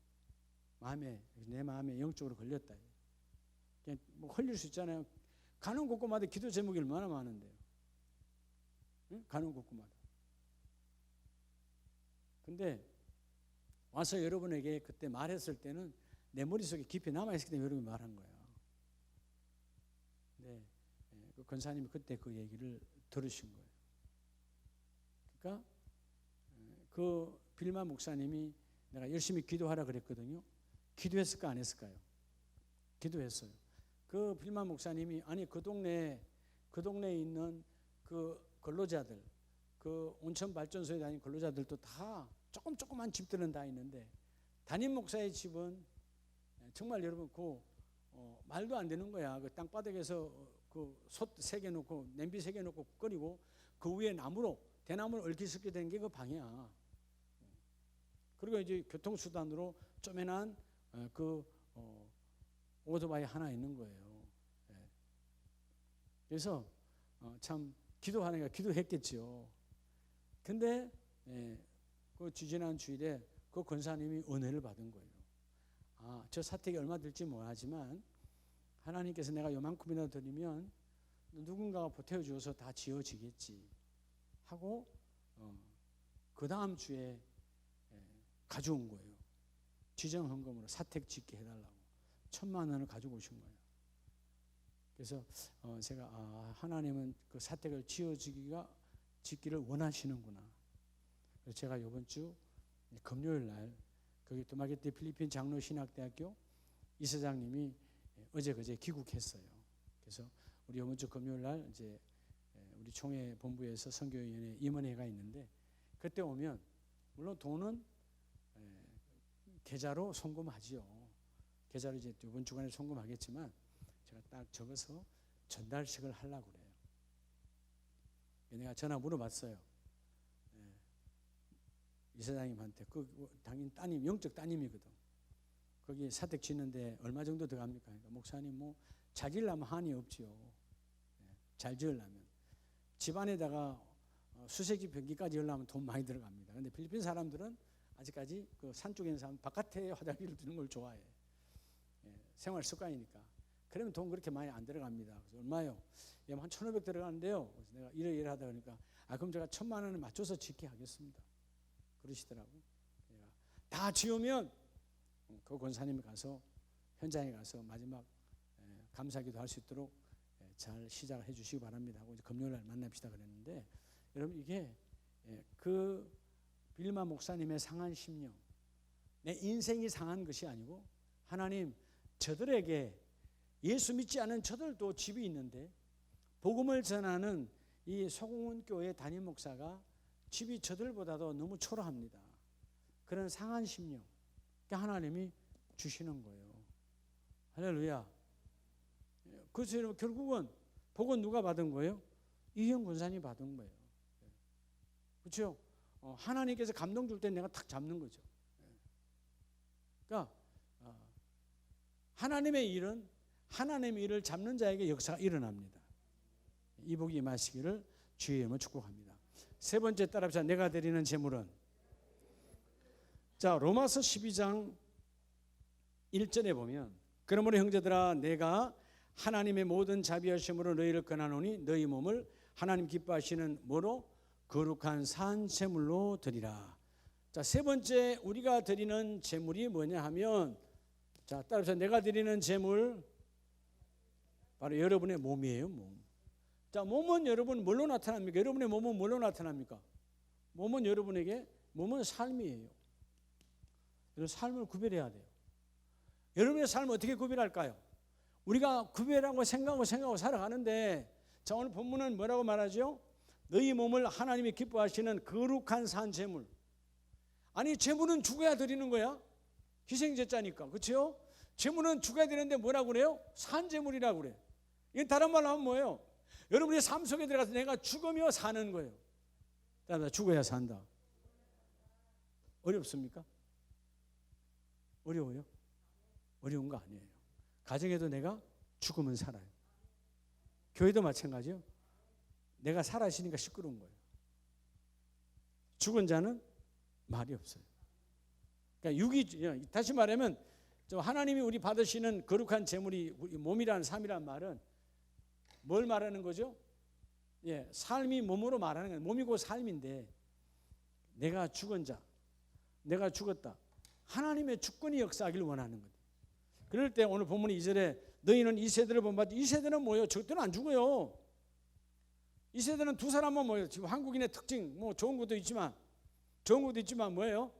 내 마음에 영적으로 걸렸다. 그냥 뭐 흘릴 수 있잖아요. 가는 곳곳마다 기도 제목이 얼마나 많은데요. 응? 가는 곳곳마다. 근데 와서 여러분에게 그때 말했을 때는 내 머릿속에 깊이 남아있을 때 여러분이 말한 거야. 네, 그 권사님이 그때 그 얘기를 들으신 거예요. 그러니까 그 빌마 목사님이 내가 열심히 기도하라 그랬거든요. 기도했을까 안 했을까요? 기도했어요. 그 빌마 목사님이 아니 그 동네에 있는 그 근로자들 그 온천 발전소에 다니는 근로자들도 다 조그만 집들은 다 있는데 담임 목사의 집은 정말 여러분 그 말도 안 되는 거야. 그 땅바닥에서 그 솥 새겨 놓고 냄비 새겨 놓고 끓이고 그 위에 대나무로 얽히섞게 된 게 그 방이야. 그리고 이제 교통수단으로 쪼매난 그 오토바이 하나 있는 거예요. 그래서 참 기도하니까 기도했겠죠. 근데 그 지지난 주일에 그 권사님이 은혜를 받은 거예요. 저 사택이 얼마 들지 모르지만 하나님께서 내가 요만큼이나 드리면 누군가가 보태어 주어서 다 지어지겠지 하고 그 다음 주에 가져온 거예요. 지정헌금으로 사택 짓게 해달라고 1,000만 원을 가지고 오신 거예요. 그래서 제가 하나님은 그 사택을 짓기를 원하시는구나. 그래서 제가 이번 주 금요일 날 거기 두마게티 필리핀 장로신학대학교 이사장님이 어제 그제 귀국했어요. 그래서 우리 이번 주 금요일 날 이제 우리 총회 본부에서 선교위원회 임원회가 있는데 그때 오면 물론 돈은 계좌로 송금하지요. 계좌로 이제 이번 주간에 송금하겠지만 제가 딱 적어서 전달식을 하려고 그래요. 내가 전화 물어봤어요. 이사장님한테 당연히 따님, 영적 따님이거든. 거기 사택 짓는데 얼마 정도 들어갑니까? 그러니까 목사님 뭐 잘 지으려면 한이 없지요. 잘 지으려면 집안에다가 수세기 변기까지 하려면 돈 많이 들어갑니다. 그런데 필리핀 사람들은 아직까지 그 산 쪽에 있는 사람 바깥에 화장실을 두는 걸 좋아해. 생활 습관이니까. 그러면 돈 그렇게 많이 안 들어갑니다. 그래서 얼마요? 한 1,500 들어가는데요. 그래서 내가 이래 하다 보니까 그럼 제가 1,000만 원을 맞춰서 짓게 하겠습니다. 그러시더라고. 다 지으면 그 권사님이 가서 현장에 가서 마지막 감사기도 할 수 있도록 잘 시작해 주시기 바랍니다 하고 이제 금요일 날 만납시다 그랬는데 여러분 이게 그 빌마 목사님의 상한 심령, 내 인생이 상한 것이 아니고 하나님 저들에게 예수 믿지 않은 저들도 집이 있는데 복음을 전하는 이 소공원 교회 담임 목사가 집이 저들보다도 너무 초라합니다. 그런 상한 심령 하나님이 주시는 거예요. 할렐루야. 그래서 여러분 결국은 복은 누가 받은 거예요? 이형 권사님이 받은 거예요. 그렇죠? 하나님께서 감동 줄 때 내가 탁 잡는 거죠. 그러니까 하나님의 일은 하나님의 일을 잡는 자에게 역사가 일어납니다. 이 복이 임하시기를 주의 이름으로 축복합니다. 세 번째 따라합시다. 내가 드리는 제물은 자 로마서 12장 1절에 보면 그러므로 형제들아 내가 하나님의 모든 자비하심으로 너희를 권하노니 너희 몸을 하나님 기뻐하시는 뭐로? 거룩한 산 제물로 드리라. 자, 세 번째 우리가 드리는 제물이 뭐냐 하면 자, 따라서 내가 드리는 제물 바로 여러분의 몸이에요, 몸. 자, 몸은 여러분 뭘로 나타납니까? 여러분의 몸은 뭘로 나타납니까? 몸은 삶이에요. 여러분 삶을 구별해야 돼요. 여러분의 삶을 어떻게 구별할까요? 우리가 구별하고 생각하고 살아가는데 자, 오늘 본문은 뭐라고 말하죠? 너희 몸을 하나님이 기뻐하시는 거룩한 산 제물. 아니 제물은 죽어야 드리는 거야. 희생제자니까. 그렇죠? 제물은 죽어야 되는데 뭐라고 그래요? 산 제물이라고 그래. 이게 다른 말로 하면 뭐예요? 여러분의 삶 속에 들어가서 내가 죽으며 사는 거예요. 죽어야 산다. 어렵습니까? 어려워요? 어려운 거 아니에요. 가정에도 내가 죽으면 살아요. 교회도 마찬가지요. 내가 살아있으니까 시끄러운 거예요. 죽은 자는 말이 없어요. 그러니까 다시 말하면 하나님이 우리 받으시는 거룩한 제물이 우리 몸이라는 삶이라는 말은 뭘 말하는 거죠? 삶이 몸으로 말하는 거예요. 몸이고 삶인데 내가 죽은 자, 내가 죽었다. 하나님의 주권이 역사하기를 원하는 거예요. 그럴 때 오늘 본문 2절에 너희는 이 세대를 본받지. 이 세대는 뭐예요? 적들은 안 죽어요. 이 세대는 두 사람만 모여요. 지금 한국인의 특징 뭐 좋은 것도 있지만 뭐예요?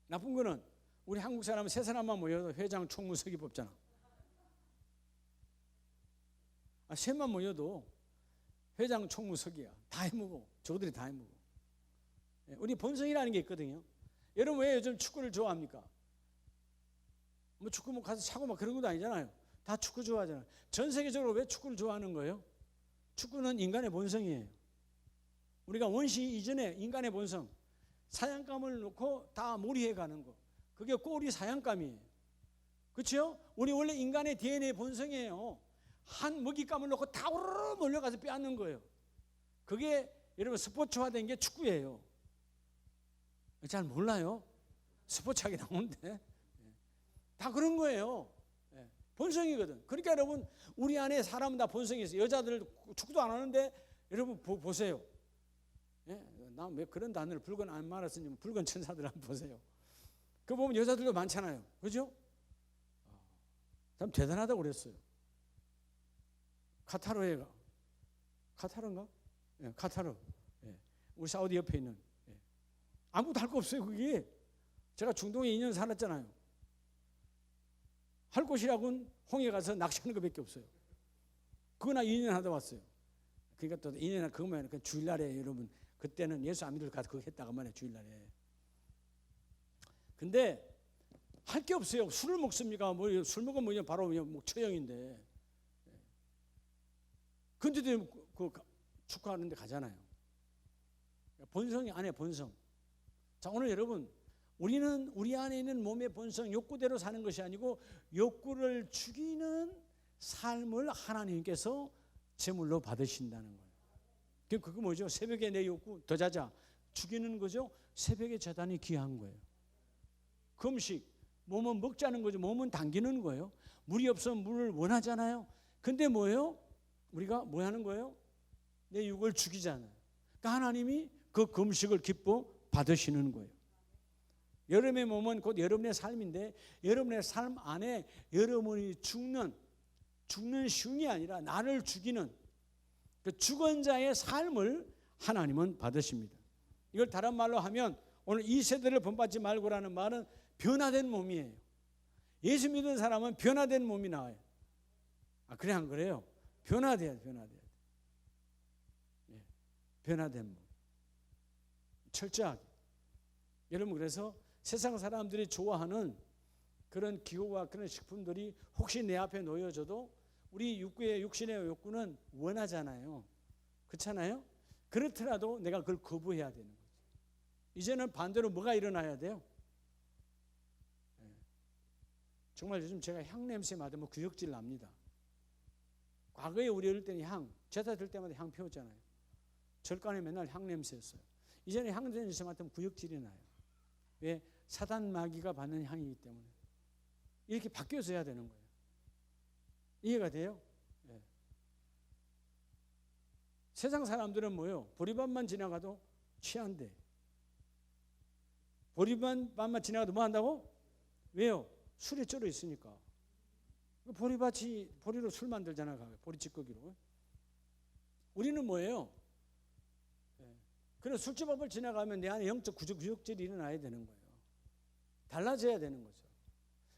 나쁜 거는 우리 한국 사람은 세 사람만 모여도 회장 총무석이 뽑잖아. 셋만 모여도 회장 총무석이야. 다 해먹어. 저들이 다 해먹어. 우리 본성이라는 게 있거든요. 여러분 왜 요즘 축구를 좋아합니까? 뭐 축구 뭐 가서 차고 막 그런 것도 아니잖아요. 다 축구 좋아하잖아요. 전 세계적으로 왜 축구를 좋아하는 거예요? 축구는 인간의 본성이에요. 우리가 원시 이전에 인간의 본성, 사냥감을 놓고 다 몰이해 가는 거. 그게 꼬리 사냥감이에요. 그렇죠? 우리 원래 인간의 DNA 본성이에요. 한 먹잇감을 놓고 다 우르르 몰려가서 빼앗는 거예요. 그게 여러분 스포츠화된 게 축구예요. 잘 몰라요. 스포츠하게 나오는데 다 그런 거예요. 본성이거든. 그러니까 여러분 우리 안에 사람은 다 본성이 있어요. 여자들 축구도 안 하는데 여러분 보세요. 나 왜 그런 단어를 붉은 안 말았으니 붉은 천사들 한번 보세요. 그 보면 여자들도 많잖아요. 그죠? 참 대단하다고 그랬어요. 카타르가 카타르인가? 예, 카타르. 예, 우리 사우디 옆에 있는. 예. 아무것도 할 거 없어요. 그게 제가 중동에 2년 살았잖아요. 할 곳이라고는 홍해 가서 낚시하는 것밖에 없어요. 그거나 2년 하다 왔어요. 그러니까 또 2년 그거면 그 주일날에 여러분 그때는 예수 안 믿을 가서 그거 했다가 말이에요. 주일날에. 근데 할 게 없어요. 술을 먹습니까? 뭐 술 먹으면 바로 뭐 처형인데. 근데도 그 축구하는데 가잖아요. 본성이 안에 본성. 자, 오늘 여러분 우리는 우리 안에 있는 몸의 본성 욕구대로 사는 것이 아니고 욕구를 죽이는 삶을 하나님께서 제물로 받으신다는 거예요. 그거 뭐죠? 새벽에 내 욕구 더 자자 죽이는 거죠. 새벽에 재단이 귀한 거예요. 금식 몸은 먹자는 거죠. 몸은 당기는 거예요. 물이 없으면 물을 원하잖아요. 근데 뭐예요? 우리가 뭐 하는 거예요? 내 육을 죽이잖아요. 그러니까 하나님이 그 금식을 기뻐 받으시는 거예요. 여러분의 몸은 곧 여러분의 삶인데 여러분의 삶 안에 여러분이 죽는 흉이 아니라 나를 죽이는 그 죽은 자의 삶을 하나님은 받으십니다. 이걸 다른 말로 하면 오늘 이 세대를 본받지 말고라는 말은 변화된 몸이에요. 예수 믿는 사람은 변화된 몸이 나와요. 아, 그래 안 그래요? 변화돼야 돼. 예, 변화된 몸. 철저하게. 여러분 그래서 세상 사람들이 좋아하는 그런 기호와 그런 식품들이 혹시 내 앞에 놓여져도 우리 육신의 욕구는 원하잖아요. 그렇잖아요? 그렇더라도 내가 그걸 거부해야 되는 거죠. 이제는 반대로 뭐가 일어나야 돼요? 정말 요즘 제가 향 냄새 맡으면 구역질 납니다. 과거에 우리 어릴 때는 제사 들 때마다 향 피웠잖아요. 절간에 맨날 향 냄새였어요. 이제는 향 냄새 맡으면 구역질이 나요. 왜? 사단 마귀가 받는 향이기 때문에. 이렇게 바뀌어서 해야 되는 거예요. 이해가 돼요? 네. 세상 사람들은 뭐예요? 보리밥만 지나가도 취한대. 보리밥만 지나가도 뭐 한다고? 왜요? 술에 쩔어 있으니까. 보리로 술 만들잖아. 보리 찌꺼기로. 우리는 뭐예요? 그래서 술집 앞을 지나가면 내 안에 영적 구역질이 일어나야 되는 거예요. 달라져야 되는 거죠.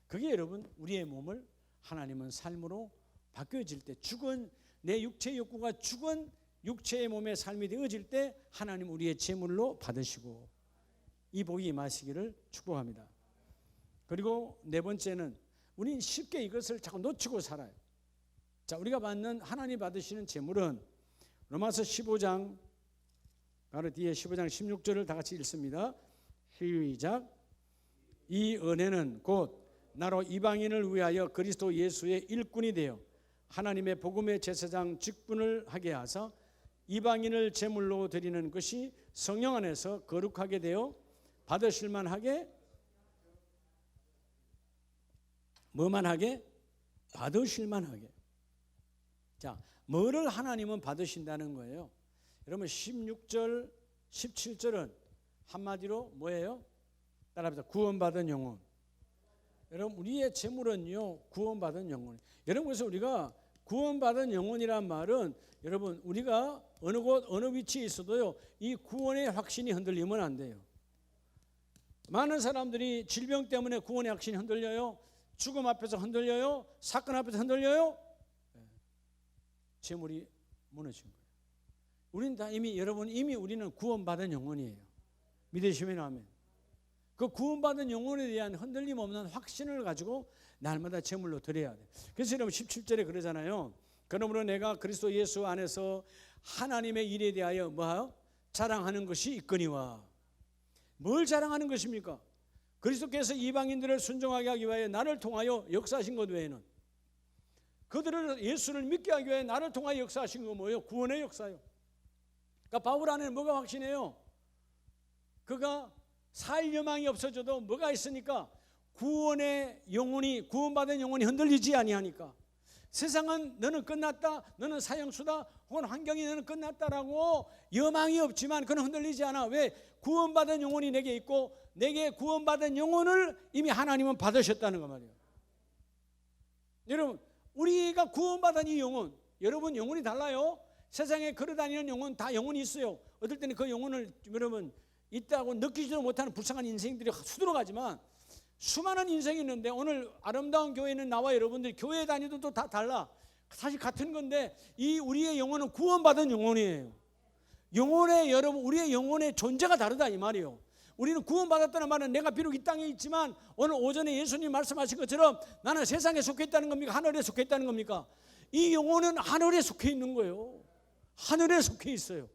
그게 여러분 우리의 몸을 하나님은 삶으로 바뀌어질 때 죽은 내 육체의 욕구가 죽은 육체의 몸의 삶이 되어질 때 하나님 우리의 제물로 받으시고 이 복이 임하시기를 축복합니다. 그리고 네 번째는 우리는 쉽게 이것을 자꾸 놓치고 살아요. 자, 우리가 받는 하나님 받으시는 제물은 로마서 15장 바로 뒤에 15장 16절을 다 같이 읽습니다. 시작. 이 은혜는 곧 나로 이방인을 위하여 그리스도 예수의 일꾼이 되어 하나님의 복음의 제사장 직분을 하게 하사 이방인을 제물로 드리는 것이 성령 안에서 거룩하게 되어 받으실 만하게 뭐만 하게? 받으실 만하게. 자, 뭐를 하나님은 받으신다는 거예요? 여러분 16절 17절은 한마디로 뭐예요? 따라합시다. 구원받은 영혼. 여러분 우리의 제물은요 구원받은 영혼. 여러분 그래서 우리가 구원받은 영혼이란 말은 여러분 우리가 어느 곳 어느 위치에 있어도요 이 구원의 확신이 흔들리면 안 돼요. 많은 사람들이 질병 때문에 구원의 확신이 흔들려요. 죽음 앞에서 흔들려요. 사건 앞에서 흔들려요. 제물이 무너진 거예요. 우리는 다 이미 우리는 구원받은 영혼이에요. 믿으시면 아멘. 그 구원받은 영혼에 대한 흔들림 없는 확신을 가지고 날마다 제물로 드려야 돼요. 그래서 여러분 17절에 그러잖아요. 그러므로 내가 그리스도 예수 안에서 하나님의 일에 대하여 뭐하여? 자랑하는 것이 있거니와. 뭘 자랑하는 것입니까? 그리스도께서 이방인들을 순종하게 하기 위하여 나를 통하여 역사하신 것 외에는 그들을 예수를 믿게 하기 위해 나를 통하여 역사하신 거 뭐예요? 구원의 역사요. 그러니까 바울 안에는 뭐가 확신해요? 그가 살 여망이 없어져도 뭐가 있으니까 구원의 영혼이 구원받은 영혼이 흔들리지 아니하니까 세상은 너는 끝났다 너는 사형수다 혹은 환경이 너는 끝났다라고 여망이 없지만 그는 흔들리지 않아. 왜? 구원받은 영혼이 내게 있고 내게 구원받은 영혼을 이미 하나님은 받으셨다는 거 말이에요. 여러분, 우리가 구원받은 이 영혼, 여러분 영혼이 달라요. 세상에 걸어다니는 영혼 다 영혼이 있어요. 어떨 때는 그 영혼을 여러분 있다고 느끼지도 못하는 불쌍한 인생들이 수두룩하지만 수많은 인생이 있는데 오늘 아름다운 교회는 나와 여러분들이 교회 다니도 또 다 달라. 사실 같은 건데 이 우리의 영혼은 구원받은 영혼이에요. 영혼의 여러분 우리의 영혼의 존재가 다르다 이 말이에요. 우리는 구원받았다는 말은 내가 비록 이 땅에 있지만 오늘 오전에 예수님 말씀하신 것처럼 나는 세상에 속해 있다는 겁니까? 하늘에 속해 있다는 겁니까? 이 영혼은 하늘에 속해 있는 거예요. 하늘에 속해 있어요.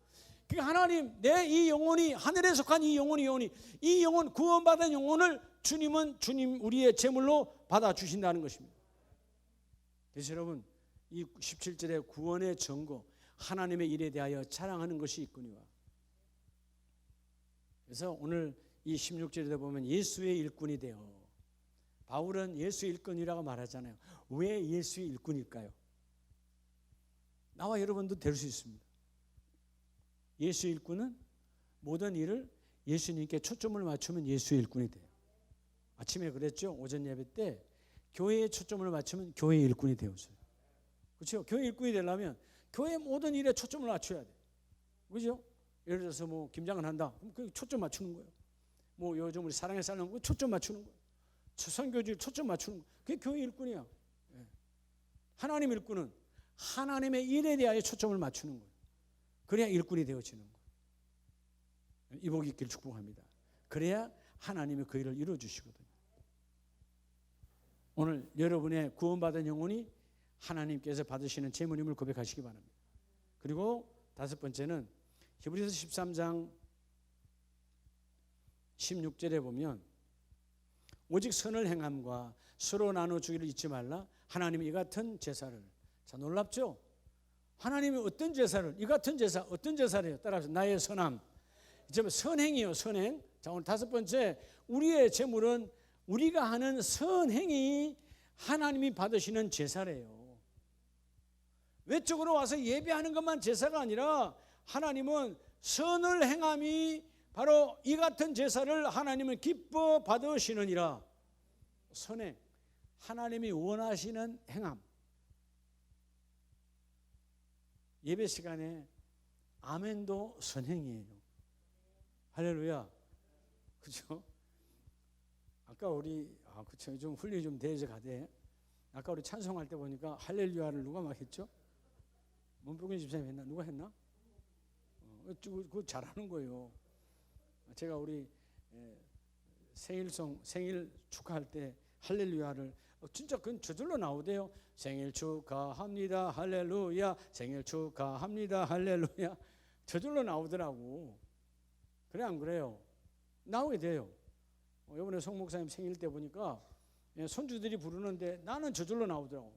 그러니까 하나님 내 이 영혼이 하늘에 속한 이 영혼이 이 영혼 구원받은 영혼을 주님은 주님 우리의 제물로 받아주신다는 것입니다. 그래서 여러분 이 17절의 구원의 증거 하나님의 일에 대하여 자랑하는 것이 있거니와. 그래서 오늘 이 16절에 보면 예수의 일꾼이 되어 바울은 예수의 일꾼이라고 말하잖아요. 왜 예수의 일꾼일까요? 나와 여러분도 될 수 있습니다. 예수의 일꾼은 모든 일을 예수님께 초점을 맞추면 예수의 일꾼이 돼요. 아침에 그랬죠. 오전 예배 때 교회에 초점을 맞추면 교회의 일꾼이 되었어요. 그렇죠? 교회 일꾼이 되려면 교회 모든 일에 초점을 맞춰야 돼. 그죠? 예를 들어서 뭐 김장을 한다. 그럼 그 초점 맞추는 거예요. 뭐 요즘 우리 사랑의 살림 초점 맞추는 거예요. 선교지 초점 맞추는 거예요. 그게 교회 일꾼이야. 하나님 일꾼은 하나님의 일에 대하여 초점을 맞추는 거예요. 그래야 일꾼이 되어지는 거예요. 이복 있기를 축복합니다. 그래야 하나님이 그 일을 이루어주시거든요. 오늘 여러분의 구원받은 영혼이 하나님께서 받으시는 제물임을 고백하시기 바랍니다. 그리고 다섯 번째는 히브리서 13장 16절에 보면 오직 선을 행함과 서로 나눠주기를 잊지 말라. 하나님이 이 같은 제사를. 자, 놀랍죠? 하나님이 어떤 제사를, 이 같은 제사, 어떤 제사래요? 따라서 나의 선함. 이제 선행이요, 선행. 자, 오늘 다섯 번째, 우리의 제물은 우리가 하는 선행이 하나님이 받으시는 제사래요. 외적으로 와서 예배하는 것만 제사가 아니라 하나님은 선을 행함이 바로 이 같은 제사를 하나님은 기뻐 받으시느니라. 선행, 하나님이 원하시는 행함. 예배 시간에 아멘도 선행이에요. 할렐루야. 그렇죠? 아까 우리 그렇죠. 좀 훈련이 좀 돼서 가대. 아까 우리 찬송할 때 보니까 할렐루야를 누가 막 했죠? 문복인 집사님 했나? 누가 했나? 그거 잘하는 거예요. 제가 우리 생일 축하할 때 할렐루야를 진짜 그건 저절로 나오대요. 생일 축하합니다 할렐루야, 생일 축하합니다 할렐루야. 저절로 나오더라고. 그래 안 그래요? 나오게 돼요. 이번에 송 목사님 생일 때 보니까 손주들이 부르는데 나는 저절로 나오더라고.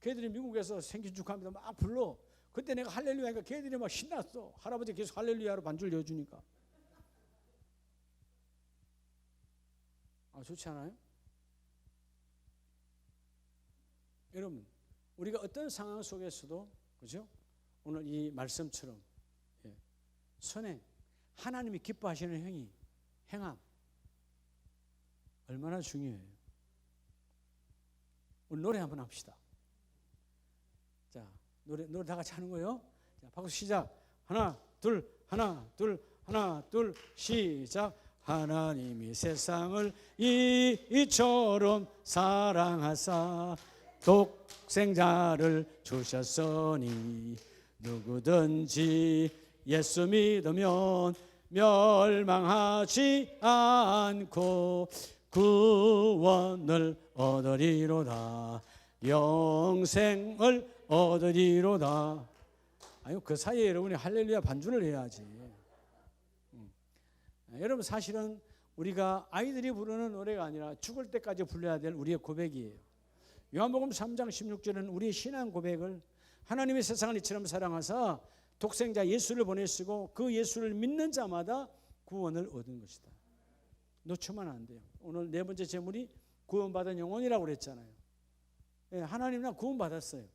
걔들이 미국에서 생일 축하합니다 막 불러. 그때 내가 할렐루야 하니까 걔들이 막 신났어. 할아버지 계속 할렐루야로 반주를 넣어주니까. 좋지 않아요? 여러분, 우리가 어떤 상황 속에서도 그죠? 오늘 이 말씀처럼 선행, 하나님이 기뻐하시는 행함 얼마나 중요해요. 우리 노래 한번 합시다. 자, 노래 다 같이 하는 거예요. 자, 박수 시작. 하나, 둘, 하나, 둘, 하나, 둘, 시작. 하나님이 세상을 이처럼 사랑하사 독생자를 주셨으니 누구든지 예수 믿으면 멸망하지 않고 구원을 얻으리로다. 영생을 얻으리로다. 아니 그 사이에 여러분이 할렐루야 반주를 해야지. 여러분 사실은 우리가 아이들이 부르는 노래가 아니라 죽을 때까지 불러야 될 우리의 고백이에요. 요한복음 3장 16절은 우리의 신앙 고백을 하나님의 세상을 이처럼 사랑하사 독생자 예수를 보내시고 그 예수를 믿는 자마다 구원을 얻은 것이다. 놓치면 안 돼요. 오늘 네 번째 제물이 구원받은 영혼이라고 그랬잖아요. 하나님 나 구원받았어요.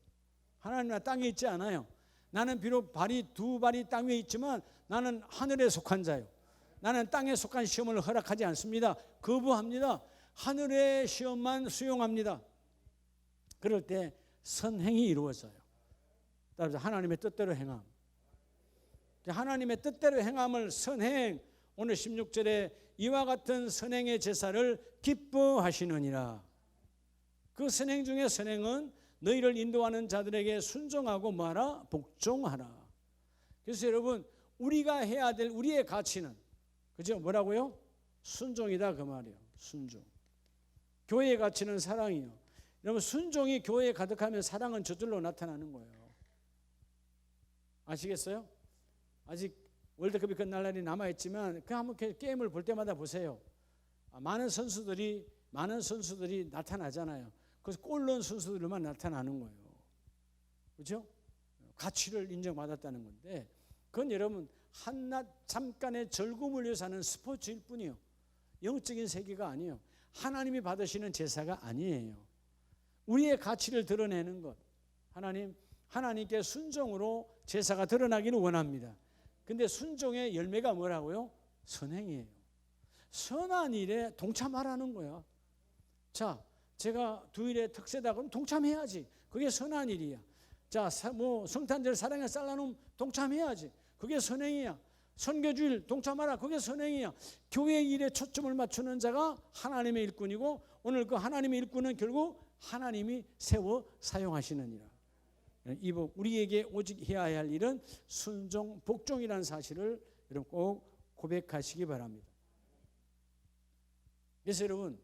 하나님 나 땅에 있지 않아요. 나는 비록 두 발이 땅 위에 있지만 나는 하늘에 속한 자요. 나는 땅에 속한 시험을 허락하지 않습니다. 거부합니다. 하늘의 시험만 수용합니다. 그럴 때 선행이 이루어져요. 따라서 하나님의 뜻대로 행함. 하나님의 뜻대로 행함을 선행, 오늘 16절에 이와 같은 선행의 제사를 기뻐하시느니라. 그 선행 중에 선행은 너희를 인도하는 자들에게 순종하고 뭐하라? 복종하라. 그래서 여러분, 우리가 해야 될 우리의 가치는, 그죠? 뭐라고요? 순종이다, 그 말이에요. 순종. 교회의 가치는 사랑이요. 여러분, 순종이 교회에 가득하면 사랑은 저절로 나타나는 거예요. 아시겠어요? 아직 월드컵이 끝날 날이 남아있지만 그 한번 게임을 볼 때마다 보세요. 많은 선수들이 나타나잖아요. 그래서 골 넣은 선수들만 나타나는 거예요. 그렇죠? 가치를 인정받았다는 건데, 그건 여러분 한낱 잠깐의 즐거움을 위해서 하는 스포츠일 뿐이요, 영적인 세계가 아니에요. 하나님이 받으시는 제사가 아니에요. 우리의 가치를 드러내는 것, 하나님께 순종으로 제사가 드러나기를 원합니다. 근데 순종의 열매가 뭐라고요? 선행이에요. 선한 일에 동참하라는 거야. 자, 제가 주일에 특세다 그럼 동참해야지. 그게 선한 일이야. 자, 성탄절 사랑의 쌀나눔 동참해야지. 그게 선행이야. 선교주일 동참하라. 그게 선행이야. 교회 일에 초점을 맞추는 자가 하나님의 일꾼이고, 오늘 그 하나님의 일꾼은 결국 하나님이 세워 사용하시느니라. 우리에게 오직 해야 할 일은 순종, 복종이라는 사실을 여러분 꼭 고백하시기 바랍니다. 그래서 여러분,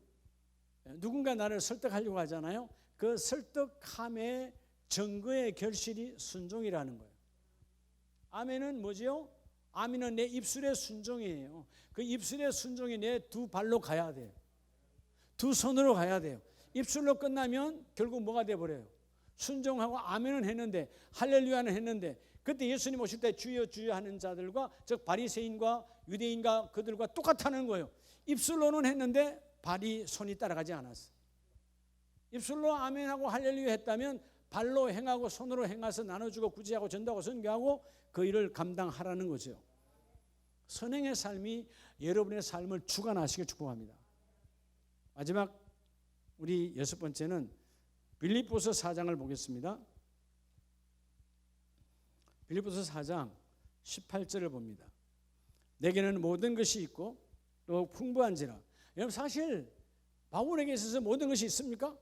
누군가 나를 설득하려고 하잖아요. 그 설득함의 증거의 결실이 순종이라는 거예요. 아멘은 뭐지요? 아멘은 내 입술의 순종이에요. 그 입술의 순종이 내 두 발로 가야 돼요. 두 손으로 가야 돼요. 입술로 끝나면 결국 뭐가 돼버려요? 순종하고 아멘은 했는데, 할렐루야는 했는데, 그때 예수님 오실 때 주여 주여 하는 자들과, 즉 바리새인과 유대인과 그들과 똑같다는 거예요. 입술로는 했는데 발이 손이 따라가지 않았어. 입술로 아멘하고 할렐루야 했다면 발로 행하고 손으로 행해서 나눠주고 구제하고 전도하고 선교하고 그 일을 감당하라는 거죠. 선행의 삶이 여러분의 삶을 주관하시길 축복합니다. 마지막 우리 6번째는 빌립보서 4장을 보겠습니다. 빌립보서 4장 18절을 봅니다. 내게는 모든 것이 있고 또 풍부한지라. 여러분, 사실 바울에게 있어서 모든 것이 있습니까?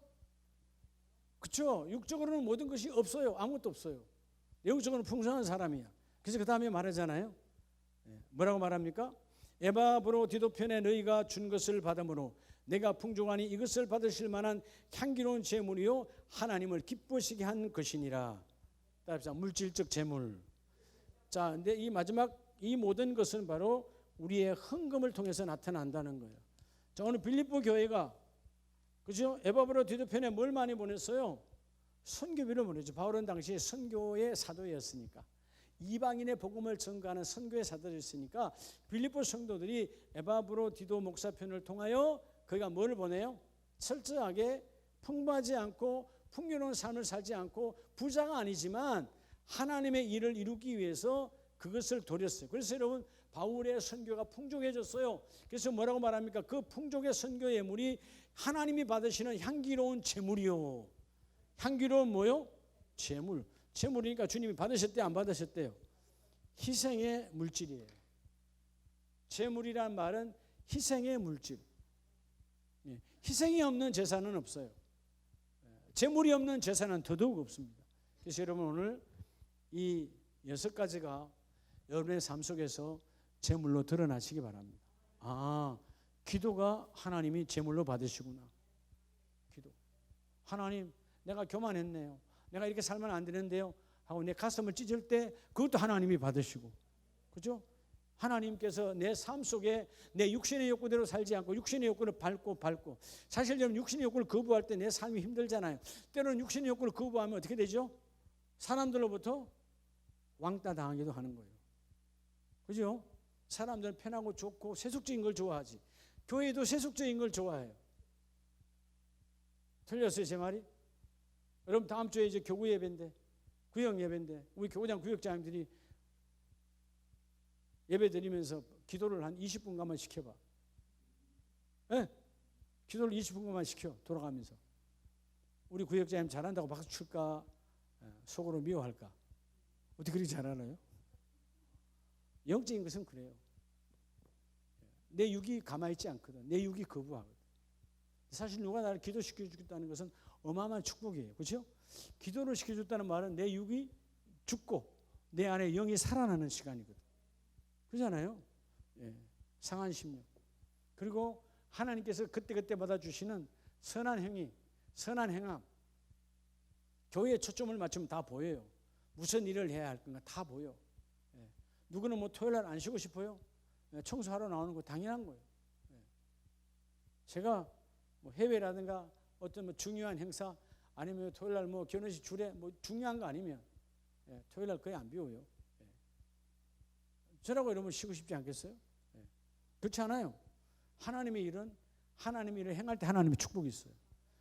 그렇죠. 육적으로는 모든 것이 없어요. 아무것도 없어요. 영적으로는 풍성한 사람이야. 그래서 그 다음에 말하잖아요. 뭐라고 말합니까? 에바브로 디도편에 너희가 준 것을 받음으로 내가 풍족하니 이것을 받으실 만한 향기로운 재물이요 하나님을 기쁘시게 한 것이니라. 따라서 물질적 재물. 자, 근데 이 마지막 이 모든 것은 바로 우리의 헌금을 통해서 나타난다는 거예요. 자, 오늘 빌립보 교회가, 그죠? 에바브로 디도편에 뭘 많이 보냈어요? 선교비를 보냈죠. 바울은 당시 선교의 사도였으니까, 이방인의 복음을 전가하는 선교의 사도였으니까 빌립보 성도들이 에바브로 디도 목사편을 통하여 그가 뭘 보내요? 철저하게 풍부하지 않고 풍요로운 삶을 살지 않고 부자가 아니지만 하나님의 일을 이루기 위해서 그것을 돌렸어요. 그래서 여러분, 바울의 선교가 풍족해졌어요. 그래서 뭐라고 말합니까? 그 풍족의 선교 예물이 하나님이 받으시는 향기로운 제물이요. 향기로운 뭐요? 제물. 제물이니까 주님이 받으셨대요, 안 받으셨대요? 희생의 물질이에요. 제물이란 말은 희생의 물질. 희생이 없는 제사는 없어요. 제물이 없는 제사는 더더욱 없습니다. 그래서 여러분, 오늘 이 6가지가 여러분의 삶 속에서 제물로 드러나시기 바랍니다. 아, 기도가 하나님이 제물로 받으시구나. 기도. 하나님, 내가 교만했네요. 내가 이렇게 살면 안 되는데요 하고 내 가슴을 찢을 때 그것도 하나님이 받으시고, 그죠? 하나님께서 내 삶 속에 내 육신의 욕구대로 살지 않고 육신의 욕구를 밟고 사실 여러분, 육신의 욕구를 거부할 때 내 삶이 힘들잖아요. 때로는 육신의 욕구를 거부하면 어떻게 되죠? 사람들로부터 왕따 당하기도 하는 거예요. 그죠? 사람들은 편하고 좋고 세속적인 걸 좋아하지. 교회도 세속적인 걸 좋아해요. 틀렸어요, 제 말이? 여러분, 다음 주에 이제 교구 예배인데 구역 예배인데 우리 교장 구역장님들이 예배 드리면서 기도를 한 20분간만 시켜봐. 예? 기도를 20분간만 시켜 돌아가면서. 우리 구역장님 잘한다고 박수 칠까? 속으로 미워할까? 어떻게 그렇게 잘하나요? 영적인 것은 그래요. 내 육이 가만히 있지 않거든. 내 육이 거부하거든. 사실 누가 나를 기도시켜 주겠다는 것은 어마어마한 축복이에요. 그렇죠? 기도를 시켜줬다는 말은 내 육이 죽고 내 안에 영이 살아나는 시간이거든. 그렇잖아요? 예, 상한 심령. 그리고 하나님께서 그때그때 받아주시는 선한 행위, 선한 행함. 교회에 초점을 맞추면 다 보여요. 무슨 일을 해야 할 건가 다 보여. 예. 누구는 뭐 토요일 날 안 쉬고 싶어요? 예, 청소하러 나오는 거 당연한 거예요. 예. 제가 뭐 해외라든가 어떤 뭐 중요한 행사 아니면 토요일 날 뭐 결혼식 주례 뭐 중요한 거 아니면 토요일 날 거의 안 비워요. 저라고 이러면 쉬고 싶지 않겠어요? 그렇지 않아요. 하나님의 일은 하나님의 일을 행할 때 하나님의 축복이 있어요.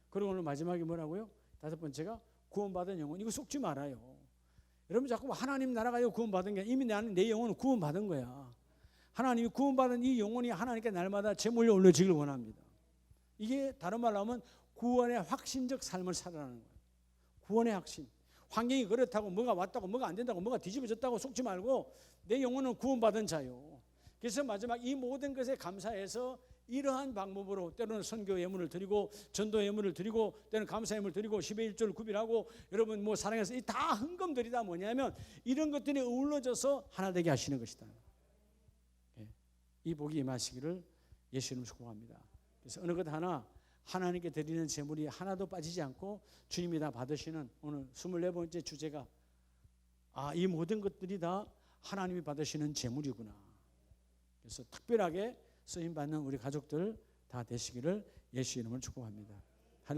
그리고 오늘 마지막에 뭐라고요? 5번째가 구원받은 영혼. 이거 속지 말아요. 여러분 자꾸 하나님 나라가 구원받은 게 이미 내 영혼은 구원받은 거야. 하나님이 구원받은 이 영혼이 하나님께 날마다 제물로 올려지길 원합니다. 이게 다른 말로 하면 구원의 확신적 삶을 살아가는 거예요. 구원의 확신. 환경이 그렇다고 뭐가 왔다고 뭐가 안 된다고 뭐가 뒤집어졌다고 속지 말고 내 영혼은 구원받은 자요. 그래서 마지막 이 모든 것에 감사해서 이러한 방법으로 때로는 선교 예물을 드리고 전도 예물을 드리고 때로는 감사 예물을 드리고 10의 1조를 구별하고 여러분 뭐 사랑해서 다 헌금들이 다 뭐냐면 이런 것들이 어우러져서 하나 되게 하시는 것이다. 이 복이 임하시기를 예수 이름으로 축복합니다. 그래서 어느 것 하나 하나님께 드리는 제물이 하나도 빠지지 않고 주님이 다 받으시는 오늘 24번째 주제가 이 모든 것들이 다 하나님이 받으시는 제물이구나. 그래서 특별하게 쓰임받는 우리 가족들 다 되시기를 예수 이름으로 축복합니다.